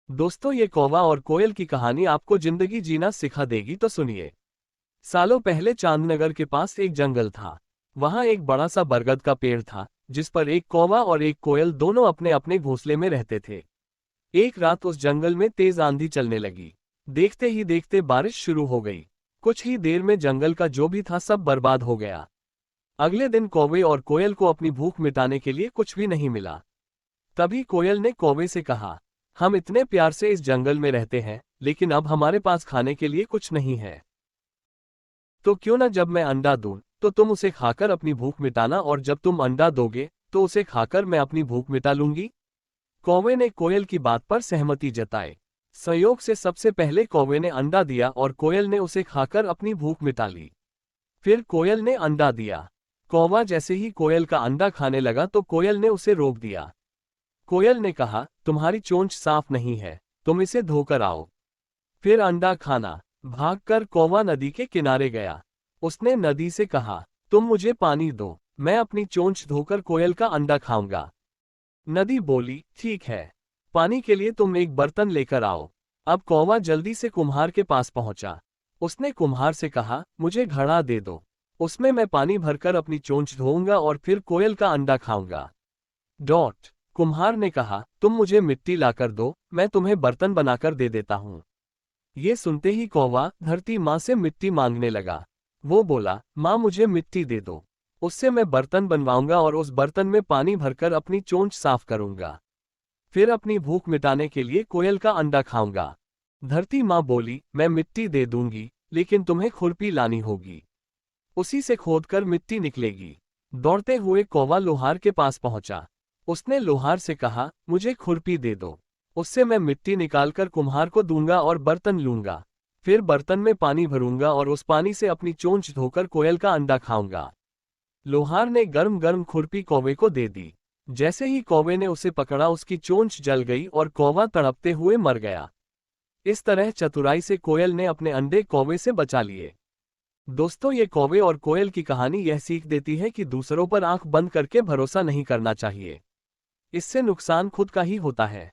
दोस्तों, ये कौवा और कोयल की कहानी आपको जिंदगी जीना सिखा देगी, तो सुनिए। सालों पहले चांदनगर के पास एक जंगल था। वहां एक बड़ा सा बरगद का पेड़ था, जिस पर एक कौवा और एक कोयल दोनों अपने अपने घोंसले में रहते थे। एक रात उस जंगल में तेज आंधी चलने लगी। देखते ही देखते बारिश शुरू हो गई। कुछ ही देर में जंगल का जो भी था सब बर्बाद हो गया। अगले दिन कौवे और कोयल को अपनी भूख मिटाने के लिए कुछ भी नहीं मिला। तभी कोयल ने कौवे से कहा, हम इतने प्यार से इस जंगल में रहते हैं, लेकिन अब हमारे पास खाने के लिए कुछ नहीं है। तो क्यों ना जब मैं अंडा दूं, तो तुम उसे खाकर अपनी भूख मिटाना, और जब तुम अंडा दोगे तो उसे खाकर मैं अपनी भूख मिटा लूंगी। कौवे ने कोयल की बात पर सहमति जताई। संयोग से सबसे पहले कौवे ने अंडा दिया और कोयल ने उसे खाकर अपनी भूख मिटा ली। फिर कोयल ने अंडा दिया। कौवा जैसे ही कोयल का अंडा खाने लगा तो कोयल ने उसे रोक दिया। कोयल ने कहा, तुम्हारी चोंच साफ नहीं है, तुम इसे धोकर आओ, फिर अंडा खाना। भागकर कौवा नदी के किनारे गया। उसने नदी से कहा, तुम मुझे पानी दो, मैं अपनी चोंच धोकर कोयल का अंडा खाऊंगा। नदी बोली, ठीक है, पानी के लिए तुम एक बर्तन लेकर आओ। अब कौवा जल्दी से कुम्हार के पास पहुंचा। उसने कुम्हार से कहा, मुझे घड़ा दे दो, उसमें मैं पानी भरकर अपनी चोंच धोऊंगा और फिर कोयल का अंडा खाऊंगा। डॉट। कुम्हार ने कहा, तुम मुझे मिट्टी लाकर दो, मैं तुम्हें बर्तन बनाकर दे देता हूँ। ये सुनते ही कौवा धरती माँ से मिट्टी मांगने लगा। वो बोला, माँ मुझे मिट्टी दे दो, उससे मैं बर्तन बनवाऊंगा और उस बर्तन में पानी भरकर अपनी चोंच साफ करूंगा। फिर अपनी भूख मिटाने के लिए कोयल का अंडा खाऊंगा। धरती माँ बोली, मैं मिट्टी दे दूंगी, लेकिन तुम्हें खुरपी लानी होगी, उसी से खोदकर मिट्टी निकलेगी। दौड़ते हुए कौवा लोहार के पास पहुंचा। उसने लोहार से कहा, मुझे खुरपी दे दो, उससे मैं मिट्टी निकालकर कुम्हार को दूंगा और बर्तन लूंगा। फिर बर्तन में पानी भरूंगा और उस पानी से अपनी चोंच धोकर कोयल का अंडा खाऊंगा। लोहार ने गर्म गर्म खुरपी कौवे को दे दी। जैसे ही कौवे ने उसे पकड़ा, उसकी चोंच जल गई और कौवा तड़पते हुए मर गया। इस तरह चतुराई से कोयल ने अपने अंडे कौवे से बचा लिए। दोस्तों, ये कौवे और कोयल की कहानी यह सीख देती है कि दूसरों पर आंख बंद करके भरोसा नहीं करना चाहिए। इससे नुकसान खुद का ही होता है।